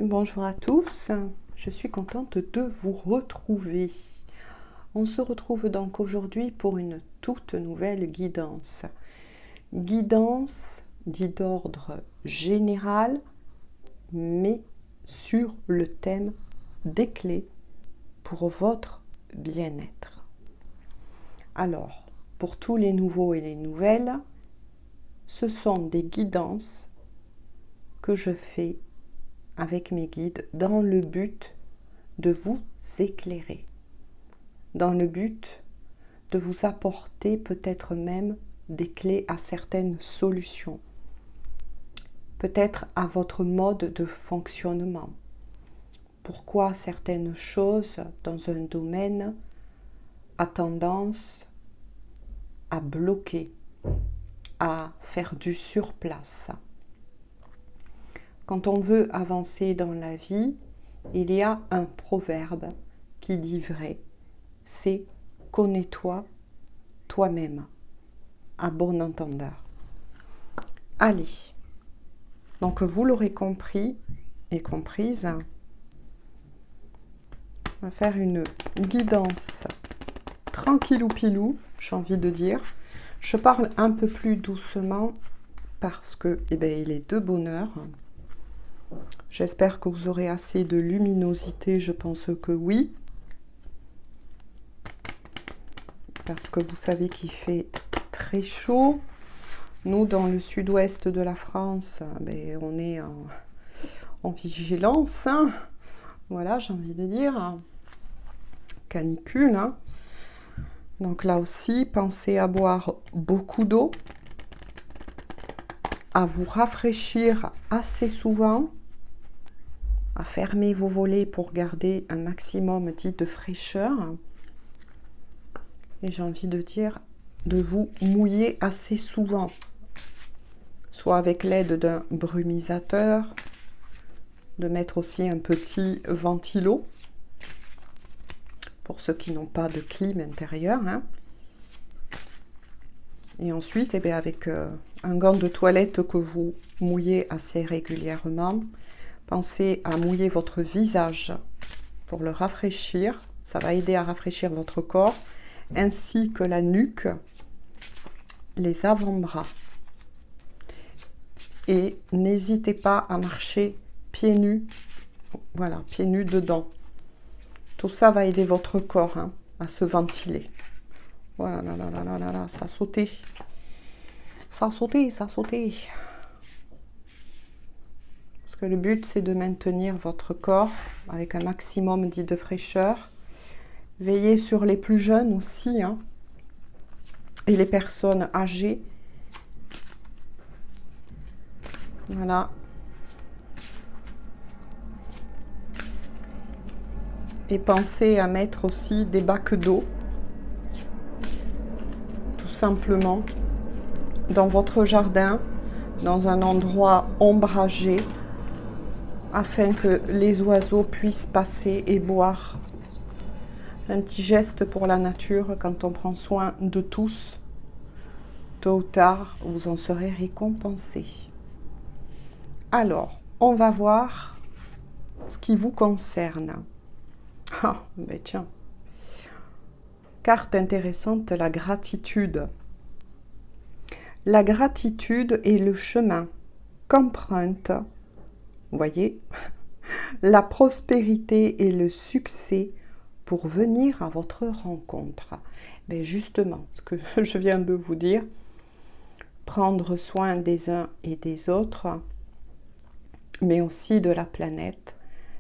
Bonjour à tous, je suis contente de vous retrouver. On se retrouve donc aujourd'hui pour une toute nouvelle guidance. Guidance dit d'ordre général, mais sur le thème des clés pour votre bien-être. Alors, pour tous les nouveaux et les nouvelles, ce sont des guidances que je fais avec mes guides dans le but de vous éclairer, dans le but de vous apporter peut-être même des clés à certaines solutions, peut-être à votre mode de fonctionnement. Pourquoi certaines choses dans un domaine a tendance à bloquer, à faire du surplace. Quand on veut avancer dans la vie, il y a un proverbe qui dit vrai, c'est « connais-toi toi-même », à bon entendeur. Allez, donc vous l'aurez compris et comprise, on va faire une guidance tranquillou-pilou, j'ai envie de dire. Je parle un peu plus doucement parce que il est de bonne heure. J'espère que vous aurez assez de luminosité, je pense que oui. Parce que vous savez qu'il fait très chaud. Nous, dans le sud-ouest de la France, on est en vigilance. Hein. Voilà, j'ai envie de dire. Canicule. Hein. Donc là aussi, pensez à boire beaucoup d'eau, à vous rafraîchir assez souvent, à fermer vos volets pour garder un maximum dit de fraîcheur. Et j'ai envie de dire de vous mouiller assez souvent, soit avec l'aide d'un brumisateur, de mettre aussi un petit ventilo, pour ceux qui n'ont pas de clim intérieur. Hein. Et ensuite, avec un gant de toilette que vous mouillez assez régulièrement, pensez à mouiller votre visage pour le rafraîchir. Ça va aider à rafraîchir votre corps, ainsi que la nuque, les avant-bras. Et n'hésitez pas à marcher pieds nus, voilà, pieds nus dedans. Tout ça va aider votre corps à se ventiler. Voilà, là, ça a sauté. Ça a sauté, ça a sauté. Parce que le but, c'est de maintenir votre corps avec un maximum dit de fraîcheur. Veillez sur les plus jeunes aussi, hein, et les personnes âgées. Voilà. Et pensez à mettre aussi des bacs d'eau, tout simplement, dans votre jardin, dans un endroit ombragé, afin que les oiseaux puissent passer et boire. Un petit geste pour la nature, quand on prend soin de tous, tôt ou tard, vous en serez récompensé. Alors, on va voir ce qui vous concerne. Ah, tiens. Carte intéressante, la gratitude. La gratitude est le chemin qu'emprunte, vous voyez, la prospérité et le succès pour venir à votre rencontre. Justement, ce que je viens de vous dire, prendre soin des uns et des autres, mais aussi de la planète,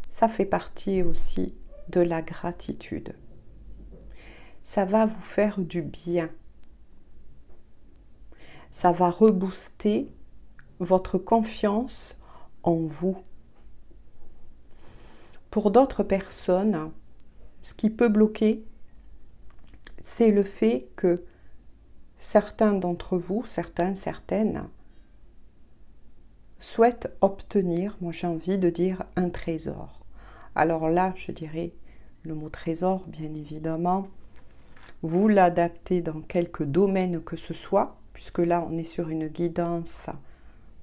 ça fait partie aussi de la gratitude. Ça va vous faire du bien. Ça va rebooster votre confiance en vous. Pour d'autres personnes, ce qui peut bloquer, c'est le fait que certains d'entre vous, certaines, souhaitent obtenir, moi j'ai envie de dire, un trésor. Alors là, je dirais le mot trésor, bien évidemment. Vous l'adaptez dans quelque domaine que ce soit, puisque là, on est sur une guidance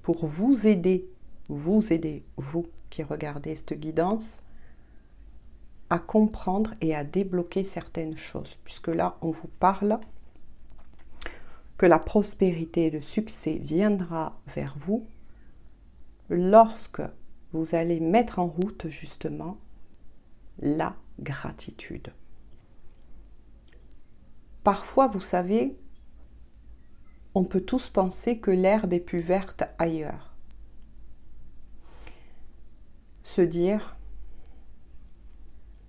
pour vous aider, vous, qui regardez cette guidance à comprendre et à débloquer certaines choses, puisque là, on vous parle que la prospérité et le succès viendra vers vous lorsque vous allez mettre en route justement la gratitude. Parfois, vous savez, on peut tous penser que l'herbe est plus verte ailleurs. Se dire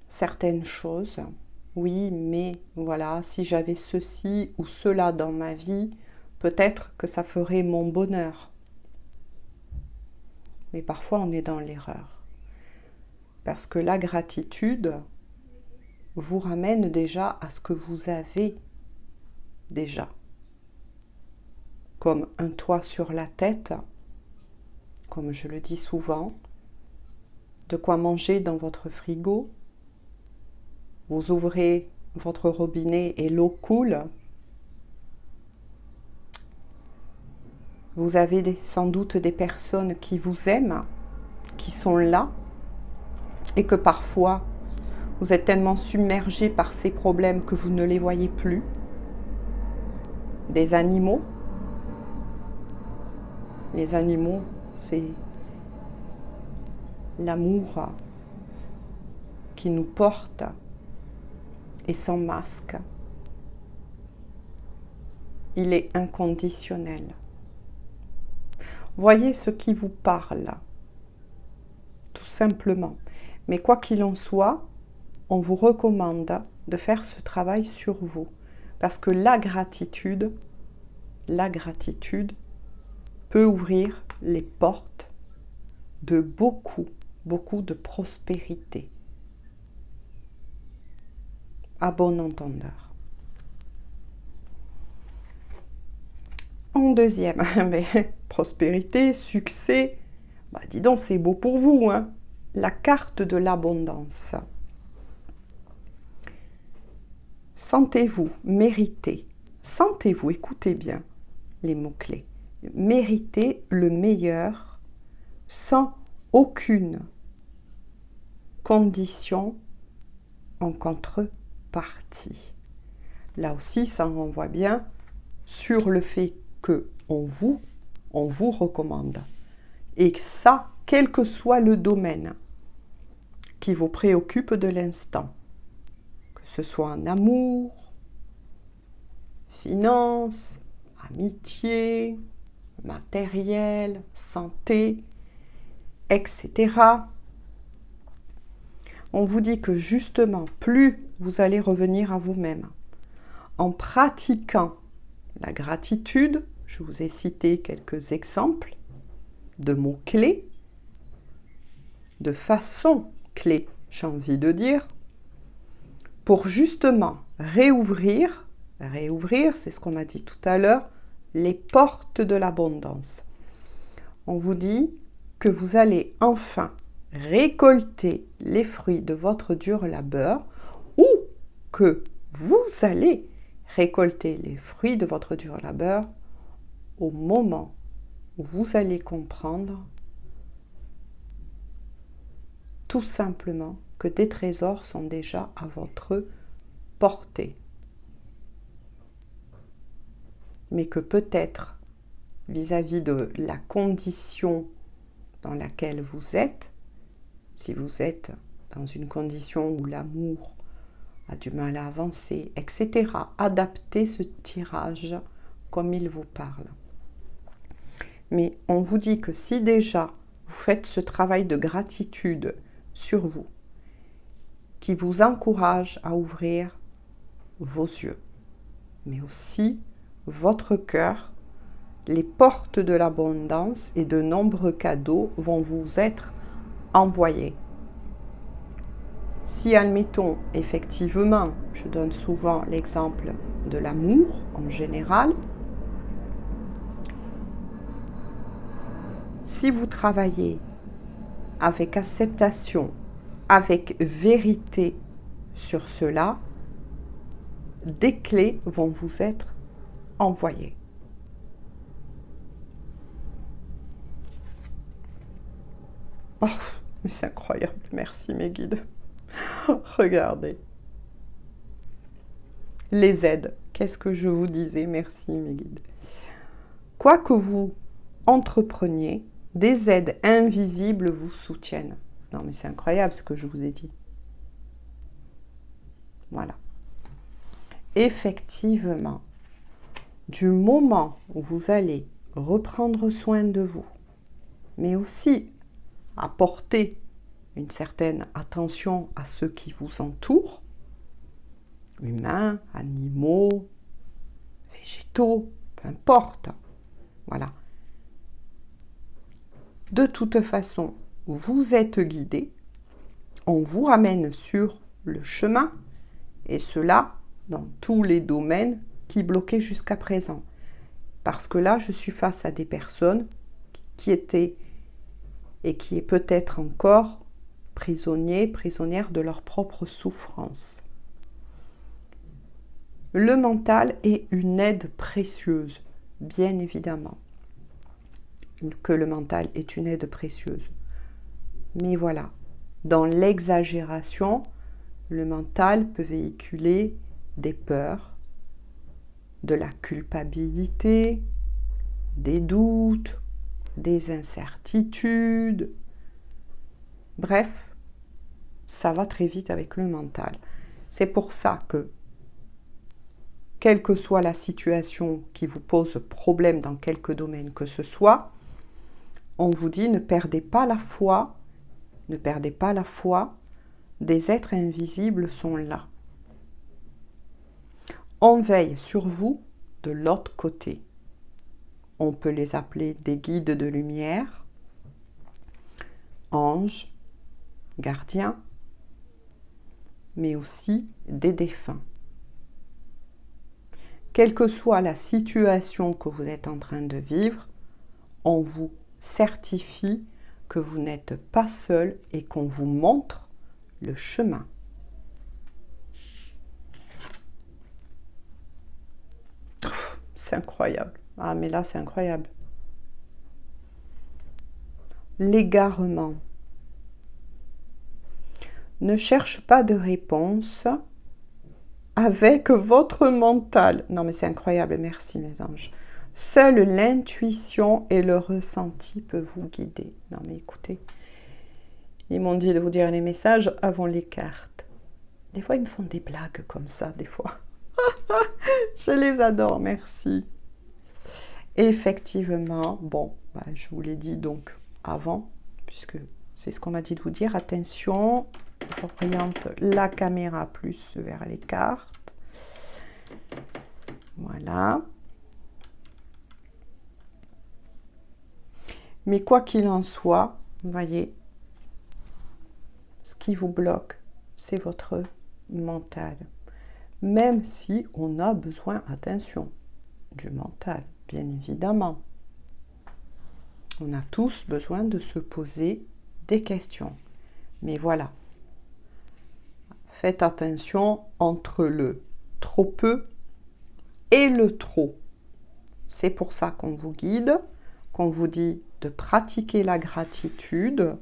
certaines choses, oui, mais voilà, si j'avais ceci ou cela dans ma vie, peut-être que ça ferait mon bonheur. Mais parfois, on est dans l'erreur. Parce que la gratitude vous ramène déjà à ce que vous avez déjà. Comme un toit sur la tête, comme je le dis souvent, de quoi manger dans votre frigo, vous ouvrez votre robinet et l'eau coule, vous avez sans doute des personnes qui vous aiment, qui sont là, et que parfois, vous êtes tellement submergé par ces problèmes que vous ne les voyez plus. Des animaux. Les animaux, c'est l'amour qui nous porte et sans masque. Il est inconditionnel. Voyez ce qui vous parle, tout simplement. Mais quoi qu'il en soit, on vous recommande de faire ce travail sur vous. Parce que la gratitude peut ouvrir les portes de beaucoup de prospérité. À bon entendeur. En deuxième, mais prospérité, succès, dis donc c'est beau pour vous, hein. La carte de l'abondance. Sentez-vous mériter, sentez-vous, écoutez bien les mots-clés, mériter le meilleur sans aucune condition en contrepartie. Là aussi, ça renvoie bien sur le fait que on vous recommande. Et ça, quel que soit le domaine qui vous préoccupe de l'instant, que ce soit en amour, finance, amitié, matériel, santé, etc. On vous dit que justement, plus vous allez revenir à vous-même en pratiquant la gratitude, je vous ai cité quelques exemples de mots-clés, de façons clés, j'ai envie de dire, pour justement réouvrir, c'est ce qu'on m'a dit tout à l'heure, les portes de l'abondance. On vous dit que vous allez enfin récolter les fruits de votre dur labeur ou que vous allez récolter les fruits de votre dur labeur au moment où vous allez comprendre tout simplement que des trésors sont déjà à votre portée. Mais que peut-être, vis-à-vis de la condition dans laquelle vous êtes, si vous êtes dans une condition où l'amour a du mal à avancer, etc., adaptez ce tirage comme il vous parle. Mais on vous dit que si déjà vous faites ce travail de gratitude sur vous, qui vous encourage à ouvrir vos yeux, mais aussi votre cœur, les portes de l'abondance et de nombreux cadeaux vont vous être envoyés. Si, admettons, effectivement, je donne souvent l'exemple de l'amour en général, si vous travaillez avec acceptation, avec vérité sur cela, des clés vont vous être envoyées. Oh, Mais c'est incroyable, merci mes guides. Regardez. Les aides, qu'est-ce que je vous disais? Merci mes guides. Quoi que vous entrepreniez, des aides invisibles vous soutiennent. Non mais c'est incroyable ce que je vous ai dit. Voilà. Effectivement, du moment où vous allez reprendre soin de vous, mais aussi apporter une certaine attention à ceux qui vous entourent, humains, animaux, végétaux, peu importe. Voilà. De toute façon, vous êtes guidé, on vous ramène sur le chemin, et cela dans tous les domaines qui bloquaient jusqu'à présent. Parce que là, je suis face à des personnes qui étaient et qui est peut-être encore prisonnières de leur propre souffrance. Le mental est une aide précieuse, bien évidemment, que le mental est une aide précieuse. Mais voilà, dans l'exagération, le mental peut véhiculer des peurs, de la culpabilité, des doutes, des incertitudes. Bref, ça va très vite avec le mental. C'est pour ça que, quelle que soit la situation qui vous pose problème dans quelque domaine que ce soit, on vous dit ne perdez pas la foi, ne perdez pas la foi, des êtres invisibles sont là. On veille sur vous de l'autre côté. On peut les appeler des guides de lumière, anges, gardiens, mais aussi des défunts. Quelle que soit la situation que vous êtes en train de vivre, on vous certifie que vous n'êtes pas seul et qu'on vous montre le chemin. C'est incroyable. Ah, mais là, c'est incroyable. L'égarement. Ne cherche pas de réponse avec votre mental. Non, mais c'est incroyable. Merci, mes anges. Seule l'intuition et le ressenti peuvent vous guider. Non, mais écoutez, ils m'ont dit de vous dire les messages avant les cartes. Des fois, ils me font des blagues comme ça, des fois. Je les adore, merci. Effectivement, bon, je vous l'ai dit donc avant, puisque c'est ce qu'on m'a dit de vous dire. Attention, j'oriente la caméra plus vers les cartes. Voilà. Mais quoi qu'il en soit, vous voyez, ce qui vous bloque, c'est votre mental. Même si on a besoin, attention, du mental, bien évidemment. On a tous besoin de se poser des questions. Mais voilà, faites attention entre le trop peu et le trop. C'est pour ça qu'on vous guide, qu'on vous dit de pratiquer la gratitude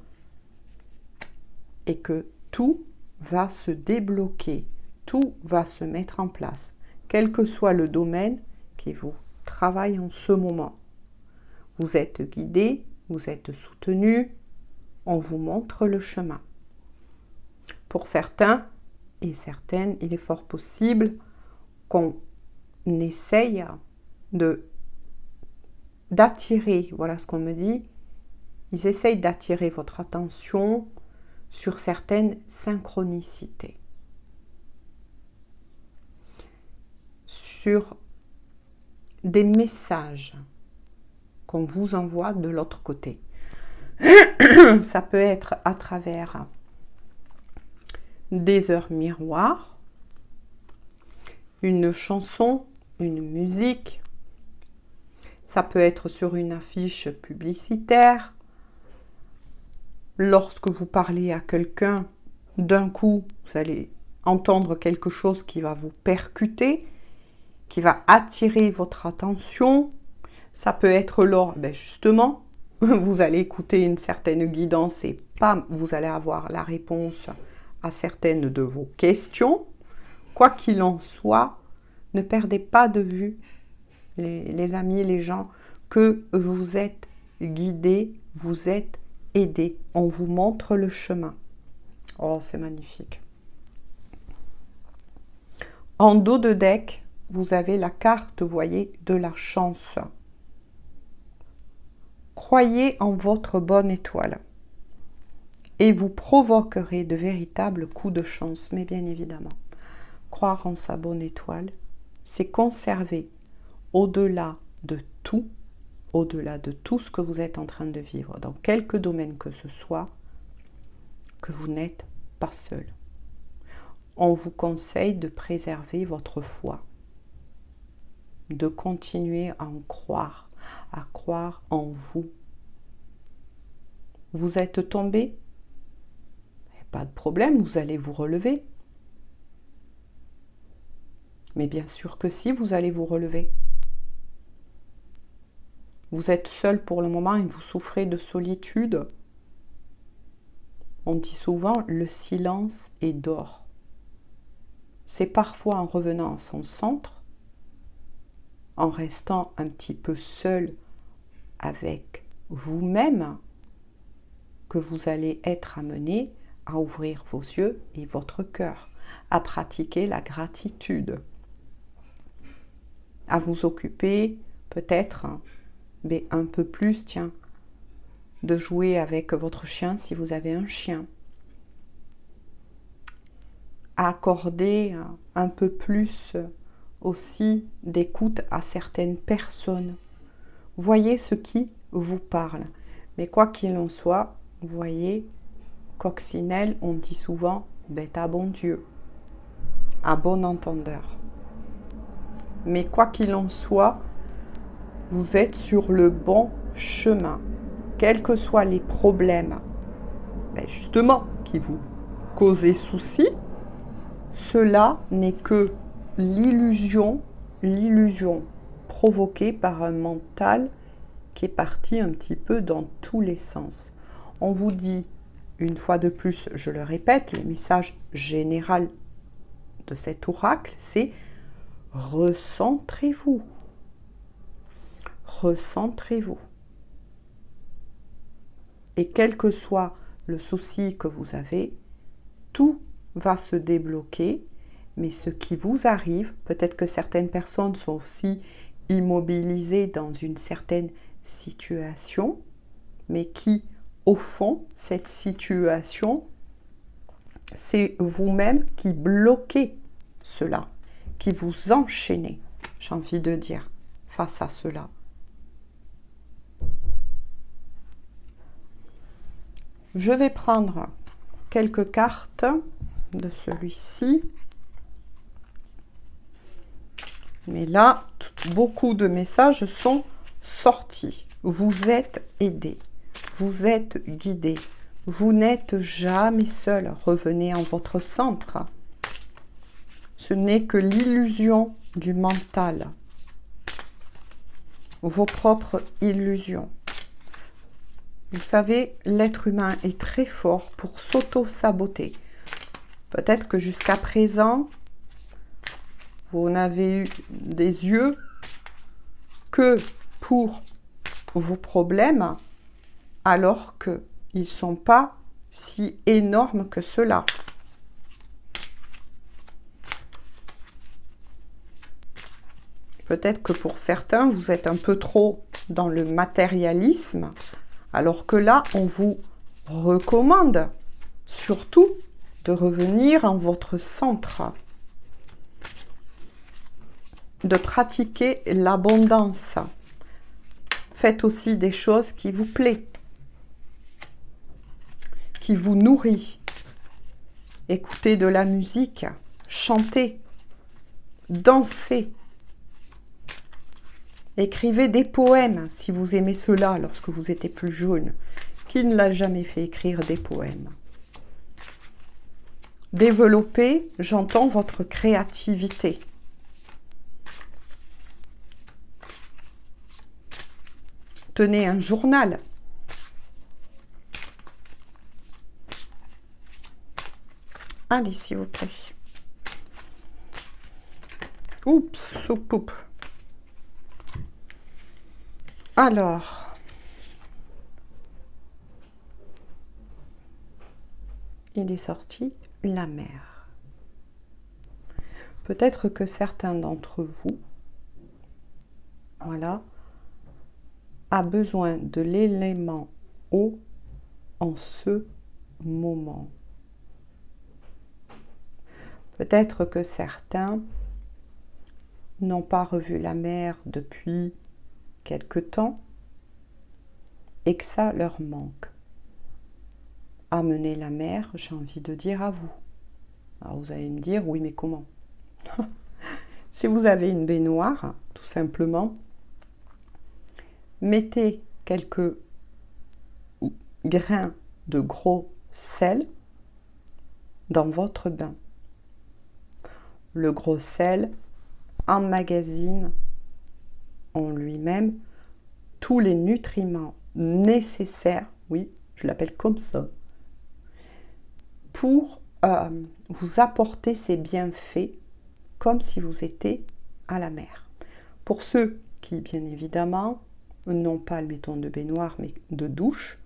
et que tout va se débloquer. Tout va se mettre en place, quel que soit le domaine qui vous travaille en ce moment. Vous êtes guidé, vous êtes soutenu, on vous montre le chemin. Pour certains et certaines, il est fort possible qu'on essaye d'attirer, voilà ce qu'on me dit, ils essayent d'attirer votre attention sur certaines synchronicités. Sur des messages qu'on vous envoie de l'autre côté. Ça peut être à travers des heures miroirs, une chanson, une musique. Ça peut être sur une affiche publicitaire. Lorsque vous parlez à quelqu'un, d'un coup, vous allez entendre quelque chose qui va vous percuter, qui va attirer votre attention. Ça peut être lors, justement, vous allez écouter une certaine guidance et pas vous allez avoir la réponse à certaines de vos questions. Quoi qu'il en soit, ne perdez pas de vue, les amis, les gens, que vous êtes guidés, vous êtes aidés. On vous montre le chemin. Oh, c'est magnifique. En dos de deck, vous avez la carte, vous voyez, de la chance. Croyez en votre bonne étoile et vous provoquerez de véritables coups de chance. Mais bien évidemment, croire en sa bonne étoile, c'est conserver au-delà de tout ce que vous êtes en train de vivre, dans quelque domaine que ce soit, que vous n'êtes pas seul. On vous conseille de préserver votre foi, de continuer à croire en vous. Vous êtes tombé, pas de problème, vous allez vous relever. Mais bien sûr que si, vous allez vous relever. Vous êtes seul pour le moment et vous souffrez de solitude. On dit souvent, le silence est d'or. C'est parfois en revenant à son centre, en restant un petit peu seul avec vous-même, que vous allez être amené à ouvrir vos yeux et votre cœur, à pratiquer la gratitude, à vous occuper peut-être un peu plus, de jouer avec votre chien si vous avez un chien, à accorder un peu plus aussi d'écoute à certaines personnes. Voyez ce qui vous parle. Mais quoi qu'il en soit, vous voyez, coccinelle, on dit souvent bête à bon Dieu, à bon entendeur. Mais quoi qu'il en soit, vous êtes sur le bon chemin. Quels que soient les problèmes, justement, qui vous causent souci, cela n'est que l'illusion provoquée par un mental qui est parti un petit peu dans tous les sens. On vous dit, une fois de plus, je le répète, le message général de cet oracle, c'est recentrez-vous. Recentrez-vous. Et quel que soit le souci que vous avez, tout va se débloquer. Mais ce qui vous arrive, peut-être que certaines personnes sont aussi immobilisées dans une certaine situation, mais qui, au fond, cette situation, c'est vous-même qui bloquez cela, qui vous enchaînez, j'ai envie de dire, face à cela. Je vais prendre quelques cartes de celui-ci. Mais là, beaucoup de messages sont sortis. Vous êtes aidé, vous êtes guidé, vous n'êtes jamais seul. Revenez en votre centre. Ce n'est que l'illusion du mental, vos propres illusions. Vous savez, l'être humain est très fort pour s'auto-saboter. Peut-être que jusqu'à présent, vous n'avez eu des yeux que pour vos problèmes, alors qu'ils ne sont pas si énormes que cela. Peut-être que pour certains, vous êtes un peu trop dans le matérialisme, alors que là, on vous recommande surtout de revenir en votre centre, de pratiquer l'abondance. Faites aussi des choses qui vous plaisent, qui vous nourrit. Écoutez de la musique, chantez, dansez. Écrivez des poèmes si vous aimez cela lorsque vous étiez plus jeune. Qui ne l'a jamais fait écrire des poèmes? Développez, j'entends, votre créativité. Tenez un journal. Allez, s'il vous plaît. Oups, oups, oups. Alors, il est sorti la mer. Peut-être que certains d'entre vous, voilà, a besoin de l'élément eau en ce moment. Peut-être que certains n'ont pas revu la mer depuis quelque temps et que ça leur manque. Amener la mer, j'ai envie de dire à vous. Alors vous allez me dire, oui mais comment? Si vous avez une baignoire, tout simplement, mettez quelques grains de gros sel dans votre bain. Le gros sel emmagasine en lui-même tous les nutriments nécessaires, oui, je l'appelle comme ça, pour vous apporter ces bienfaits comme si vous étiez à la mer. Pour ceux qui, bien évidemment, n'ont pas le béton de baignoire, mais de douche,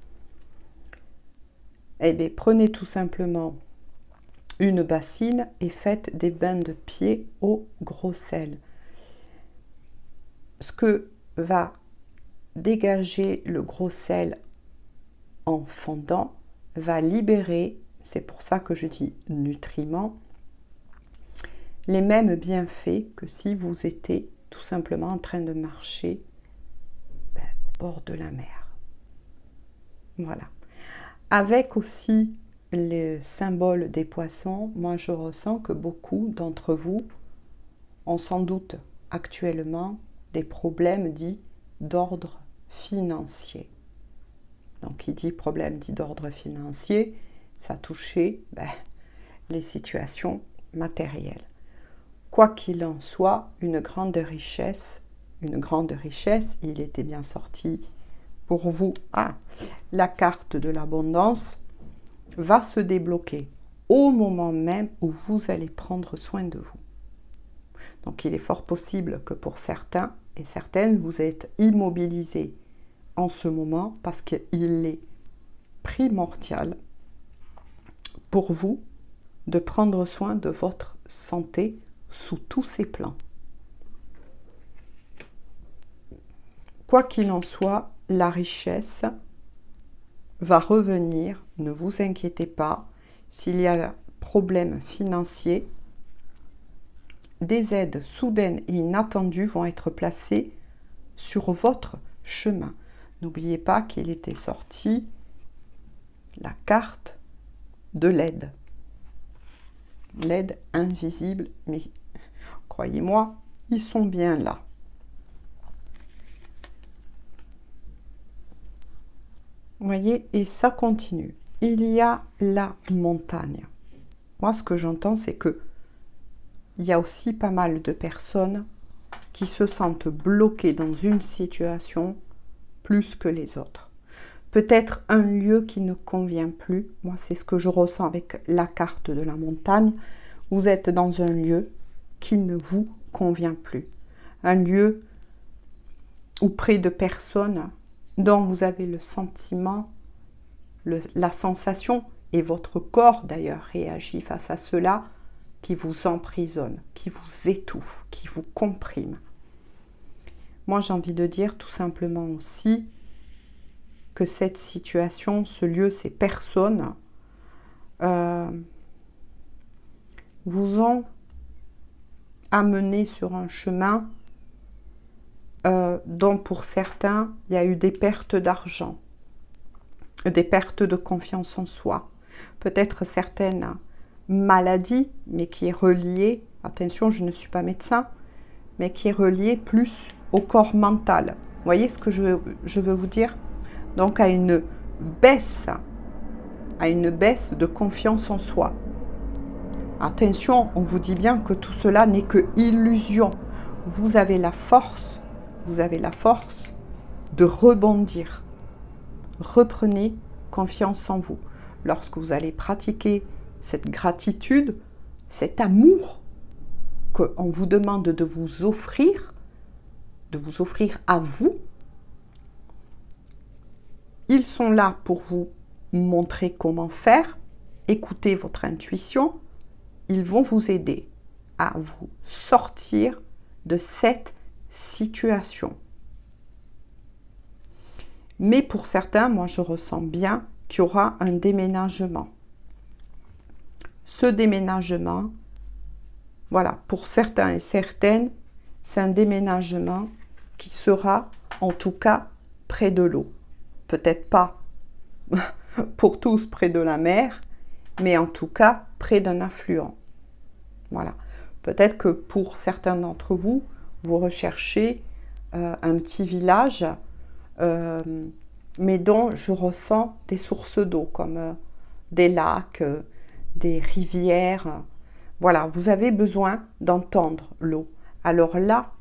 eh bien, prenez tout simplement une bassine et faites des bains de pied au gros sel. Ce que va dégager le gros sel en fondant va libérer, c'est pour ça que je dis nutriments, les mêmes bienfaits que si vous étiez tout simplement en train de marcher au bord de la mer. Voilà. Avec aussi le symbole des poissons, moi je ressens que beaucoup d'entre vous ont sans doute actuellement des problèmes dits d'ordre financier. Donc qui dit problème dit d'ordre financier, ça touchait les situations matérielles. Quoi qu'il en soit, une grande richesse, il était bien sorti pour vous. La carte de l'abondance va se débloquer au moment même où vous allez prendre soin de vous. Donc il est fort possible que pour certains et certaines, vous êtes immobilisés en ce moment parce qu'il est primordial pour vous de prendre soin de votre santé sous tous ses plans. Quoi qu'il en soit, la richesse va revenir, ne vous inquiétez pas. S'il y a un problème financier, des aides soudaines et inattendues vont être placées sur votre chemin. N'oubliez pas qu'il était sorti la carte de l'aide. L'aide invisible, mais croyez-moi, ils sont bien là. Vous voyez, et ça continue. Il y a la montagne. Moi, ce que j'entends, c'est que il y a aussi pas mal de personnes qui se sentent bloquées dans une situation plus que les autres. Peut-être un lieu qui ne convient plus. Moi, c'est ce que je ressens avec la carte de la montagne. Vous êtes dans un lieu qui ne vous convient plus. Un lieu ou près de personnes dont vous avez le sentiment, la sensation, et votre corps d'ailleurs réagit face à cela, qui vous emprisonne, qui vous étouffe, qui vous comprime. Moi, j'ai envie de dire tout simplement aussi que cette situation, ce lieu, ces personnes vous ont amené sur un chemin dont pour certains, il y a eu des pertes d'argent, des pertes de confiance en soi, peut-être certaines maladies, mais qui est reliée, attention, je ne suis pas médecin, mais qui est reliée plus au corps mental. Vous voyez ce que je veux vous dire? Donc à une baisse de confiance en soi. Attention, on vous dit bien que tout cela n'est que illusion. Vous avez la force de rebondir. Reprenez confiance en vous. Lorsque vous allez pratiquer cette gratitude, cet amour qu'on vous demande de vous offrir à vous. Ils sont là pour vous montrer comment faire, écoutez votre intuition, ils vont vous aider à vous sortir de cette situation. Mais pour certains, moi je ressens bien qu'il y aura un déménagement. Ce déménagement, voilà, pour certains et certaines, c'est un déménagement qui sera en tout cas près de l'eau. Peut-être pas pour tous près de la mer, mais en tout cas près d'un affluent. Voilà. Peut-être que pour certains d'entre vous, vous recherchez un petit village, mais dont je ressens des sources d'eau, comme des lacs, des rivières. Voilà, vous avez besoin d'entendre l'eau. Alors là,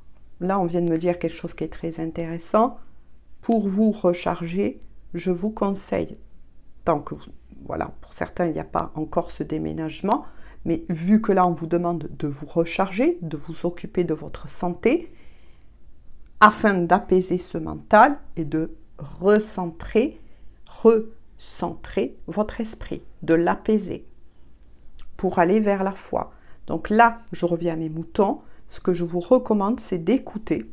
on vient de me dire quelque chose qui est très intéressant. Pour vous recharger, je vous conseille, tant que, voilà, pour certains, il n'y a pas encore ce déménagement, mais vu que là, on vous demande de vous recharger, de vous occuper de votre santé, afin d'apaiser ce mental et de recentrer votre esprit, de l'apaiser pour aller vers la foi. Donc là, je reviens à mes moutons. Ce que je vous recommande, c'est d'écouter.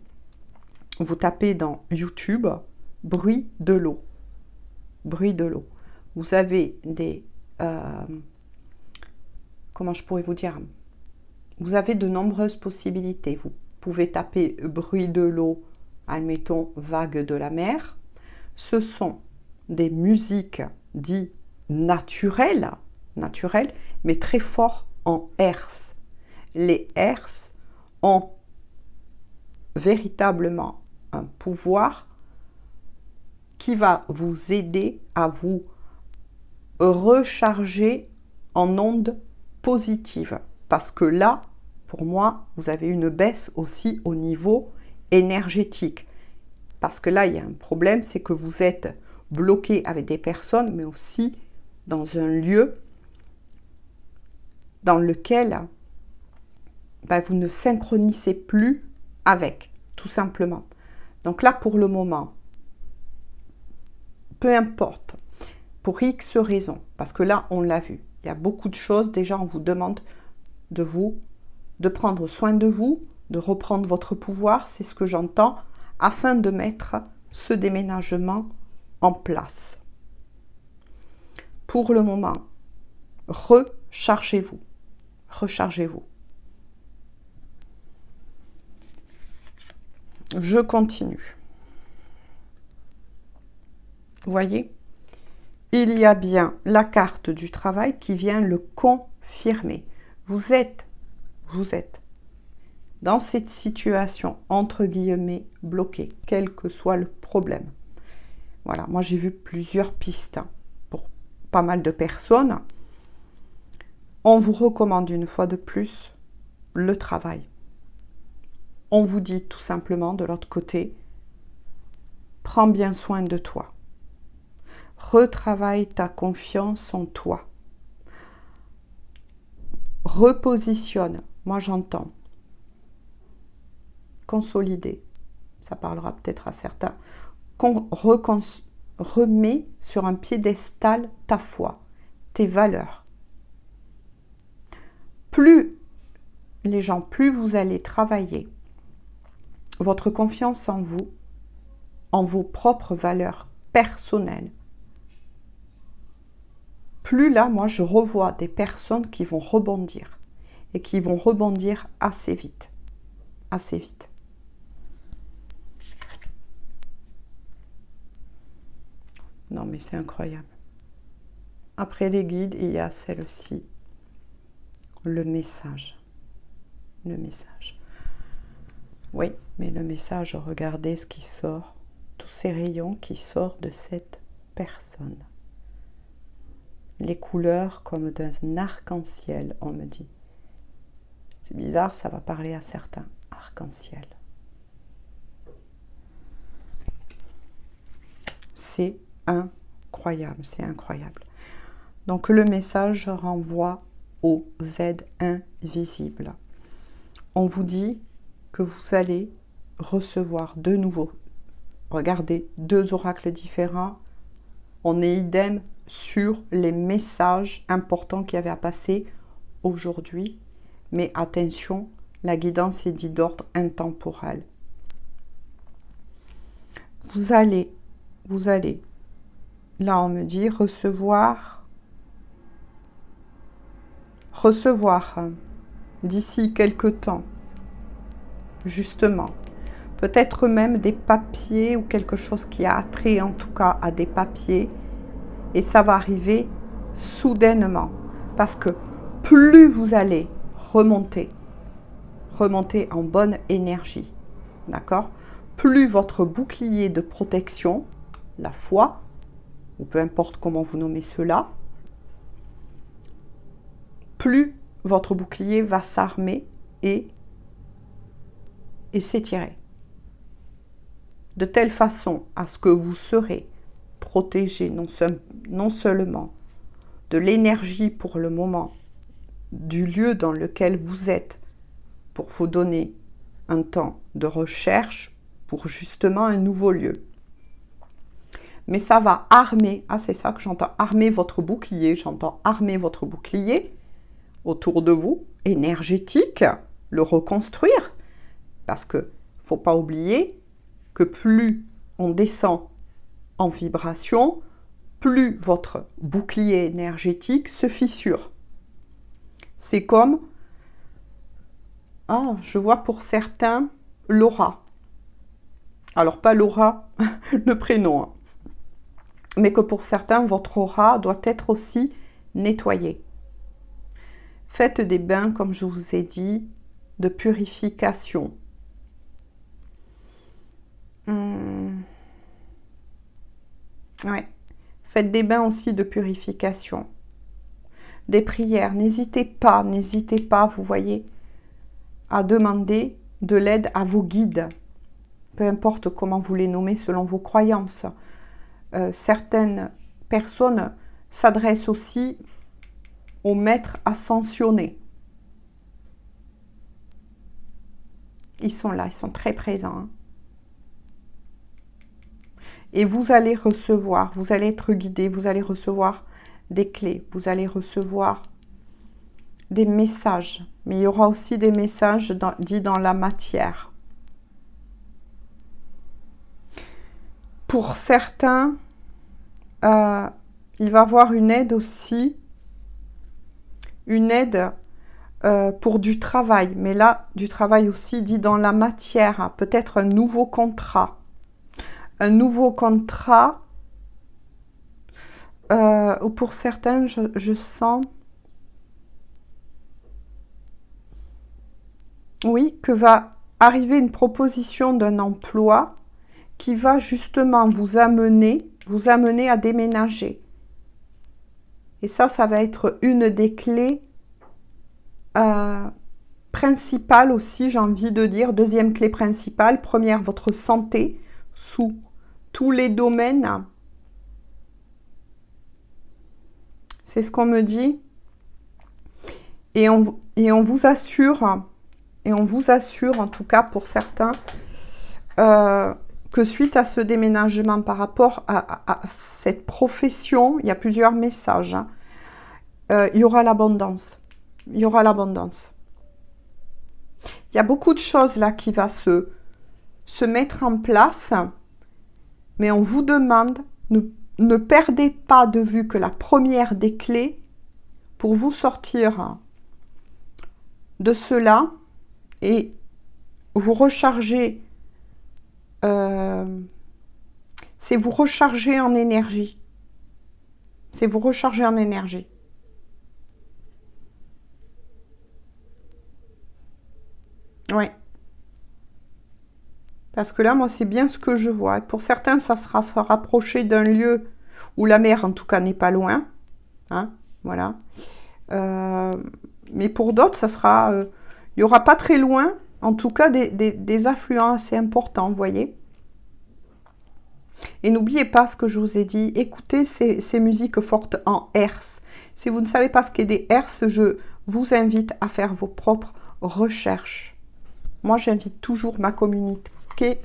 Vous tapez dans YouTube « bruit de l'eau ». Bruit de l'eau. Vous avez des... comment je pourrais vous dire? Vous avez de nombreuses possibilités. Vous pouvez taper « bruit de l'eau », admettons « vague de la mer ». Ce sont des musiques dites naturelles, mais très fortes en hertz. Les hertz ont véritablement un pouvoir qui va vous aider à vous recharger en ondes positives. Parce que là, pour moi, vous avez une baisse aussi au niveau énergétique. Parce que là, il y a un problème, c'est que vous êtes bloqué avec des personnes, mais aussi dans un lieu dans lequel vous ne synchronisez plus avec, tout simplement. Donc là, pour le moment, peu importe, pour X raisons, parce que là, on l'a vu, il y a beaucoup de choses, déjà, on vous demande de prendre soin de vous, de reprendre votre pouvoir, c'est ce que j'entends, afin de mettre ce déménagement en place. Pour le moment, rechargez-vous. Rechargez-vous. Je continue. Vous voyez, il y a bien la carte du travail qui vient le confirmer. Vous êtes dans cette situation, entre guillemets, bloquée, quel que soit le problème. Voilà, moi j'ai vu plusieurs pistes pour pas mal de personnes. On vous recommande une fois de plus le travail. On vous dit tout simplement de l'autre côté, prends bien soin de toi. Retravaille ta confiance en toi. Repositionne, moi j'entends. Consolider, ça parlera peut-être à certains. Remets sur un piédestal ta foi, tes valeurs. Plus les gens, plus vous allez travailler votre confiance en vous, en vos propres valeurs personnelles, plus là, moi, je revois des personnes qui vont rebondir et qui vont rebondir assez vite. Assez vite. Non, mais c'est incroyable. Après les guides, il y a celle-ci. Le message. Le message. Oui, mais le message, regardez ce qui sort. Tous ces rayons qui sortent de cette personne. Les couleurs comme d'un arc-en-ciel, on me dit. C'est bizarre, ça va parler à certains. Arc-en-ciel. C'est incroyable, c'est incroyable. Donc le message renvoie aux aides invisibles. On vous dit que vous allez recevoir de nouveau, regardez, 2 oracles différents. On est idem sur les messages importants qu'il y avait à passer aujourd'hui. Mais attention, la guidance est dite d'ordre intemporel. Vous allez, là on me dit recevoir d'ici quelque temps, justement, peut-être même des papiers ou quelque chose qui a trait en tout cas à des papiers, et ça va arriver soudainement, parce que plus vous allez remonter en bonne énergie, d'accord, plus votre bouclier de protection, la foi, ou peu importe comment vous nommez cela, plus votre bouclier va s'armer et s'étirer. De telle façon à ce que vous serez protégé non seulement de l'énergie pour le moment, du lieu dans lequel vous êtes, pour vous donner un temps de recherche pour justement un nouveau lieu. Mais ça va armer, c'est ça que j'entends, armer votre bouclier, j'entends armer votre bouclier autour de vous, énergétique, le reconstruire, parce que ne faut pas oublier que plus on descend en vibration, plus votre bouclier énergétique se fissure. C'est comme, je vois pour certains, l'aura. Alors pas l'aura, le prénom, mais que pour certains, votre aura doit être aussi nettoyée. Faites des bains, comme je vous ai dit, de purification. Ouais. Faites des bains aussi de purification. Des prières. N'hésitez pas, vous voyez, à demander de l'aide à vos guides. Peu importe comment vous les nommez selon vos croyances. Certaines personnes s'adressent aussi aux maîtres ascensionnés. Ils sont là, ils sont très présents. Et vous allez recevoir, vous allez être guidé, vous allez recevoir des clés, vous allez recevoir des messages. Mais il y aura aussi des messages dits dans la matière. Pour certains, il va y avoir une aide aussi, une aide pour du travail. Mais là, du travail aussi dit dans la matière, peut-être un nouveau contrat. Un nouveau contrat, ou pour certains, je sens, oui, que va arriver une proposition d'un emploi qui va justement vous amener à déménager. Et ça va être une des clés principales aussi, j'ai envie de dire. Deuxième clé principale, première, votre santé, sous tous les domaines. C'est ce qu'on me dit. Et on vous assure, en tout cas pour certains, que suite à ce déménagement par rapport à cette profession, il y a plusieurs messages. Il y aura l'abondance. Il y aura l'abondance. Il y a beaucoup de choses là qui vont se mettre en place. Mais on vous demande, ne perdez pas de vue que la première des clés pour vous sortir de cela et vous recharger, c'est vous recharger en énergie. C'est vous recharger en énergie. Oui. Parce que là, moi, c'est bien ce que je vois. Pour certains, ça sera se rapprocher d'un lieu où la mer, en tout cas, n'est pas loin. Voilà. Mais pour d'autres, ça sera... il n'y aura pas très loin, en tout cas, des affluents assez importants, vous voyez. Et n'oubliez pas ce que je vous ai dit. Écoutez ces musiques fortes en hertz. Si vous ne savez pas ce qu'est des herses, je vous invite à faire vos propres recherches. Moi, j'invite toujours ma communauté,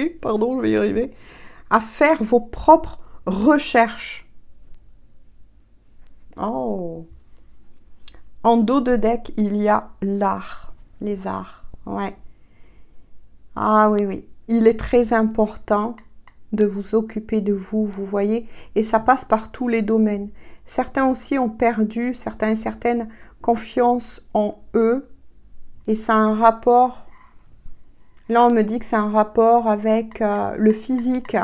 pardon, je vais y arriver, à faire vos propres recherches. Oh. En dos de deck, il y a l'art, les arts. Ouais. Ah oui, oui. Il est très important de vous occuper de vous, vous voyez. Et ça passe par tous les domaines. Certains aussi ont perdu, certains et certaines, confiance en eux. Et ça a un rapport... Là, on me dit que c'est un rapport avec le physique.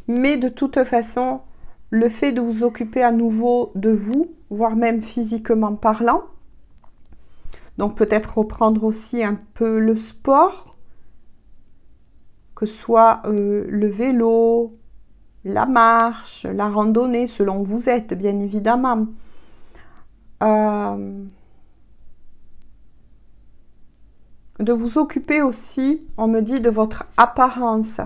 Mais de toute façon, le fait de vous occuper à nouveau de vous, voire même physiquement parlant, donc peut-être reprendre aussi un peu le sport, que ce soit le vélo, la marche, la randonnée, selon où vous êtes, bien évidemment. De vous occuper aussi, on me dit, de votre apparence.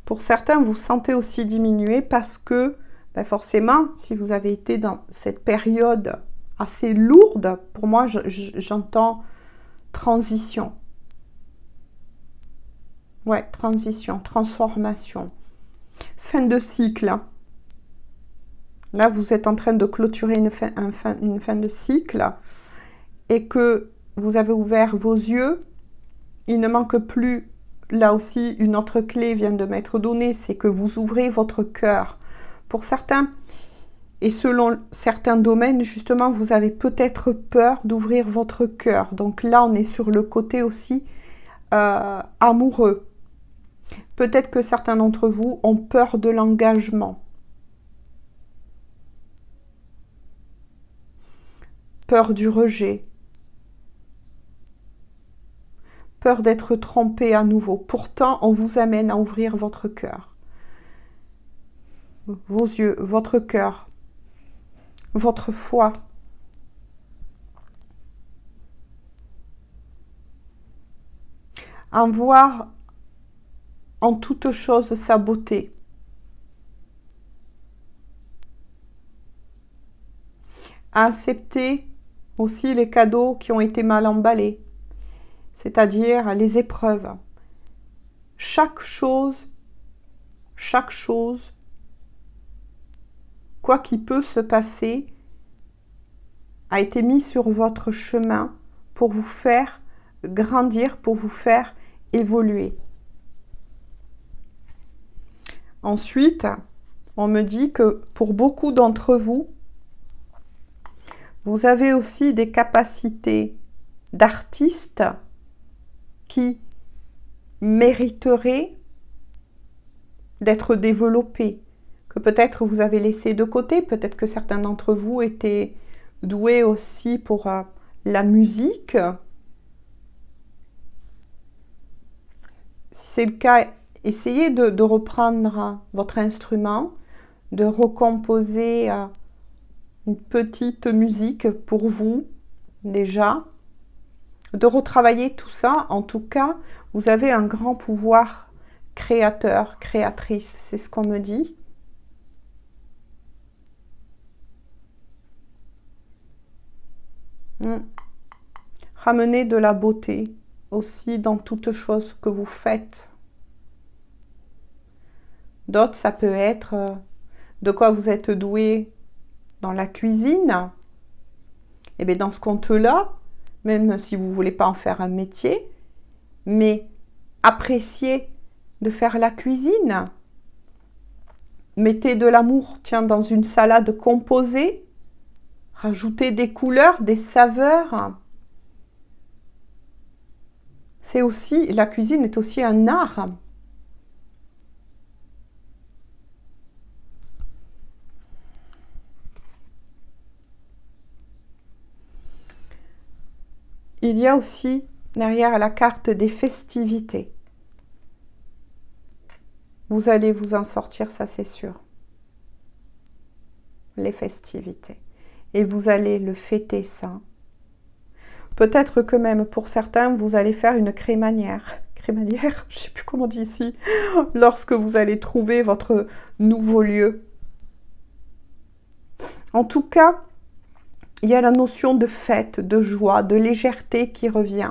Pour certains, vous sentez aussi diminuer parce que, ben forcément, si vous avez été dans cette période assez lourde, pour moi, j'entends transition. Ouais, transition, transformation. Fin de cycle. Là, vous êtes en train de clôturer une fin de cycle et que vous avez ouvert vos yeux. Il ne manque plus, là aussi, une autre clé vient de m'être donnée, c'est que vous ouvrez votre cœur. Pour certains, et selon certains domaines, justement, vous avez peut-être peur d'ouvrir votre cœur. Donc là, on est sur le côté aussi amoureux. Peut-être que certains d'entre vous ont peur de l'engagement. Peur du rejet. Peur d'être trompé à nouveau. Pourtant, on vous amène à ouvrir votre cœur. Vos yeux, votre cœur, votre foi. En voir en toute chose sa beauté. À accepter aussi les cadeaux qui ont été mal emballés, c'est-à-dire les épreuves. Chaque chose, quoi qu'il peut se passer, a été mis sur votre chemin pour vous faire grandir, pour vous faire évoluer. Ensuite, on me dit que pour beaucoup d'entre vous, vous avez aussi des capacités d'artiste qui mériteraient d'être développées, que peut-être vous avez laissé de côté, peut-être que certains d'entre vous étaient doués aussi pour la musique. Si c'est le cas, essayez de reprendre votre instrument, de recomposer une petite musique pour vous, déjà, de retravailler tout ça. En tout cas, vous avez un grand pouvoir créateur, créatrice, c'est ce qu'on me dit. Ramenez de la beauté aussi dans toute chose que vous faites. D'autres, ça peut être de quoi vous êtes doué dans la cuisine. Et bien dans ce compte-là, même si vous ne voulez pas en faire un métier, mais appréciez de faire la cuisine. Mettez de l'amour, tiens, dans une salade composée. Rajoutez des couleurs, des saveurs. C'est aussi, la cuisine est aussi un art. Il y a aussi derrière la carte des festivités. Vous allez vous en sortir, ça c'est sûr. Les festivités. Et vous allez le fêter ça. Peut-être que même pour certains, vous allez faire une crémaillère. crémaillère, je ne sais plus comment on dit ici, lorsque vous allez trouver votre nouveau lieu. En tout cas, il y a la notion de fête, de joie, de légèreté qui revient,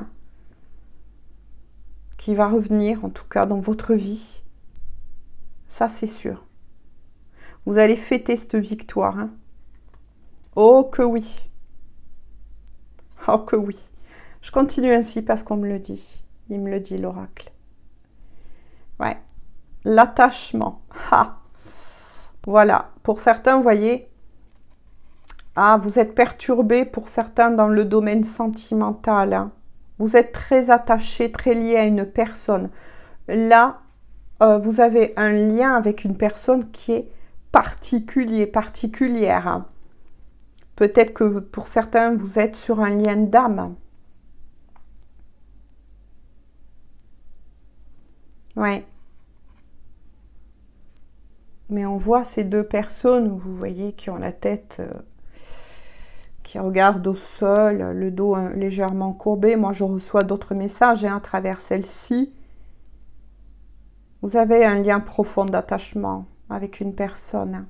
qui va revenir en tout cas dans votre vie. Ça, c'est sûr. Vous allez fêter cette victoire. Hein. Oh que oui. Oh que oui. Je continue ainsi parce qu'on me le dit. Il me le dit l'oracle. Ouais. L'attachement. Ah. Voilà. Pour certains, vous voyez, ah, vous êtes perturbé pour certains dans le domaine sentimental. Hein. Vous êtes très attaché, très lié à une personne. Là, vous avez un lien avec une personne qui est particulière. Hein. Peut-être que pour certains, vous êtes sur un lien d'âme. Ouais. Mais on voit ces deux personnes, vous voyez, qui ont la tête, qui regardent au sol, le dos légèrement courbé. Moi, je reçois d'autres messages à travers celle-ci. Vous avez un lien profond d'attachement avec une personne.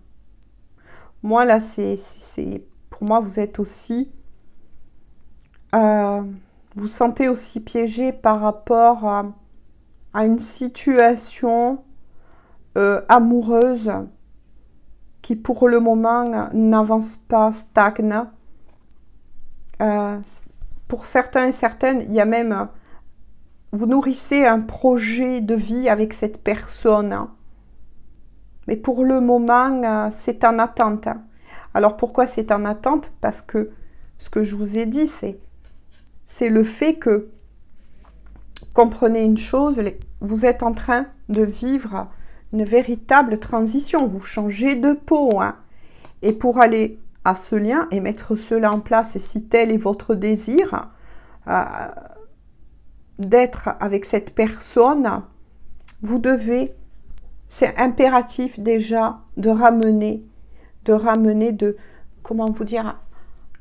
Moi, là, pour moi, vous êtes aussi... vous sentez aussi piégé par rapport à une situation amoureuse qui, pour le moment, n'avance pas, stagne. Pour certains et certaines, il y a même... vous nourrissez un projet de vie avec cette personne. Mais pour le moment, c'est en attente. Alors pourquoi c'est en attente? Parce que ce que je vous ai dit, c'est le fait que, comprenez une chose, vous êtes en train de vivre une véritable transition. Vous changez de peau. Hein. Et pour aller à ce lien et mettre cela en place, et si tel est votre désir d'être avec cette personne, vous devez... C'est impératif déjà de ramener, comment vous dire,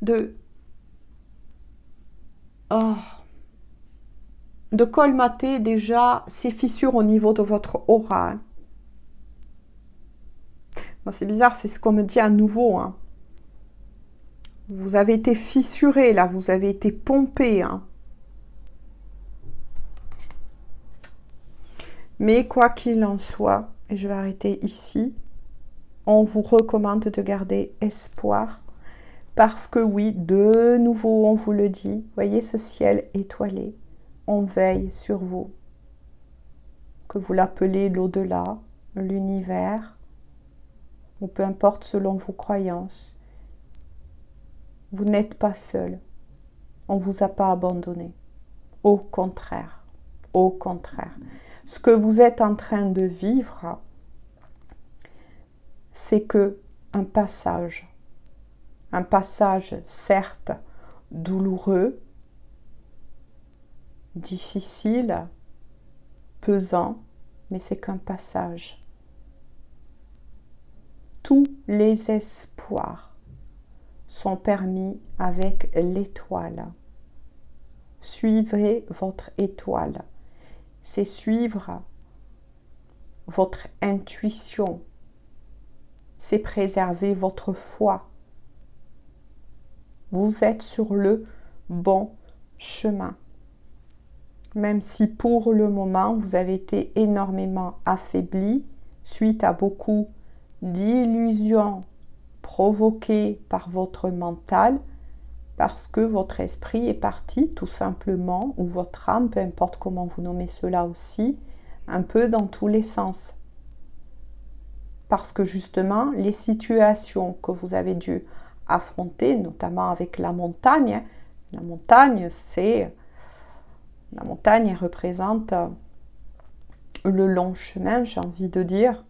de colmater déjà ces fissures au niveau de votre aura. Hein. Bon, c'est bizarre, c'est ce qu'on me dit à nouveau. Hein. Vous avez été fissuré là, vous avez été pompé. Hein. Mais quoi qu'il en soit, et je vais arrêter ici, on vous recommande de garder espoir. Parce que oui, de nouveau, on vous le dit, voyez ce ciel étoilé, on veille sur vous. Que vous l'appelez l'au-delà, l'univers, ou peu importe selon vos croyances. Vous n'êtes pas seul. On ne vous a pas abandonné. Au contraire. Au contraire. Ce que vous êtes en train de vivre, c'est que un passage certes douloureux, difficile, pesant, mais c'est qu'un passage. Tous les espoirs sont permis avec l'étoile. Suivez votre étoile. C'est suivre votre intuition. C'est préserver votre foi. Vous êtes sur le bon chemin. Même si pour le moment, vous avez été énormément affaibli suite à beaucoup d'illusions provoquées par votre mental, parce que votre esprit est parti tout simplement, ou votre âme, peu importe comment vous nommez cela aussi, un peu dans tous les sens. Parce que justement, les situations que vous avez dû affronter, notamment avec la montagne, la montagne représente le long chemin, j'ai envie de dire.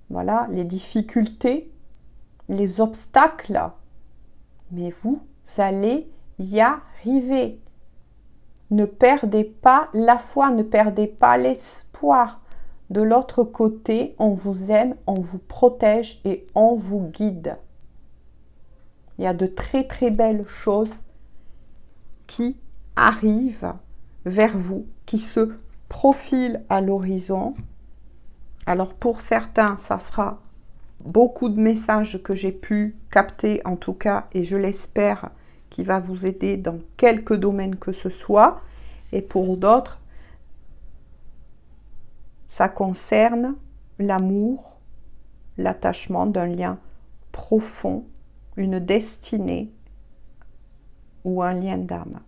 Voilà, les difficultés, les obstacles. Mais vous allez y arriver. Ne perdez pas la foi, ne perdez pas l'espoir. De l'autre côté, on vous aime, on vous protège et on vous guide. Il y a de très très belles choses qui arrivent vers vous, qui se profile à l'horizon. Alors pour certains, ça sera beaucoup de messages que j'ai pu capter en tout cas, et je l'espère, qui va vous aider dans quelque domaine que ce soit. Et pour d'autres, ça concerne l'amour, l'attachement d'un lien profond, une destinée ou un lien d'âme.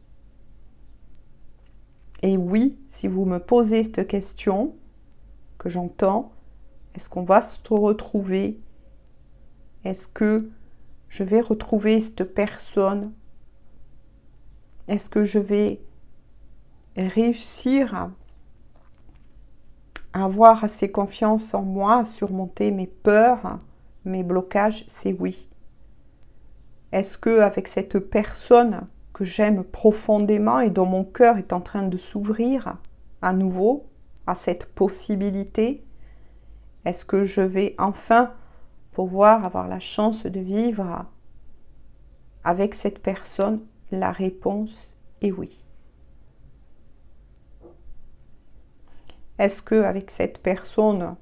Et oui, si vous me posez cette question, que j'entends, est-ce qu'on va se retrouver? Est-ce que je vais retrouver cette personne? Est-ce que je vais réussir à avoir assez confiance en moi, à surmonter mes peurs, mes blocages? C'est oui. Est-ce que avec cette personne que j'aime profondément et dont mon cœur est en train de s'ouvrir à nouveau à cette possibilité, est-ce que je vais enfin pouvoir avoir la chance de vivre avec cette personne? La réponse est oui. Est-ce qu'avec cette personne,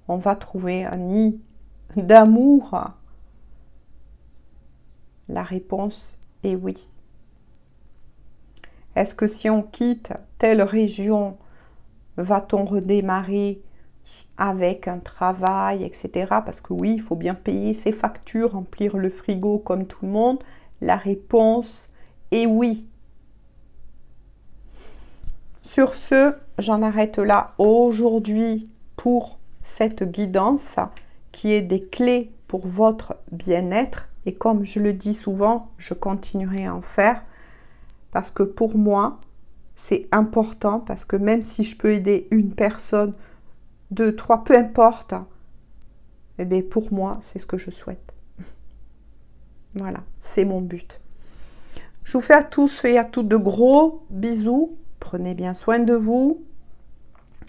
on va trouver un nid d'amour? La réponse est oui. Est-ce que si on quitte telle région, va-t-on redémarrer avec un travail, etc. Parce que oui, il faut bien payer ses factures, remplir le frigo comme tout le monde. La réponse est oui. Sur ce, j'en arrête là aujourd'hui pour cette guidance qui est des clés pour votre bien-être. Et comme je le dis souvent, je continuerai à en faire parce que pour moi, c'est important parce que même si je peux aider une personne, 2, 3, peu importe, eh bien pour moi, c'est ce que je souhaite. Voilà, c'est mon but. Je vous fais à tous et à toutes de gros bisous. Prenez bien soin de vous,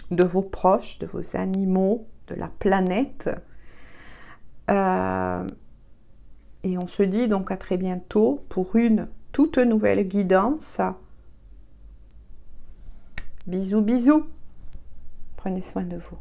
de vos proches, de vos animaux, de la planète. Et on se dit donc à très bientôt pour une toute nouvelle guidance. Bisous, bisous. Prenez soin de vous.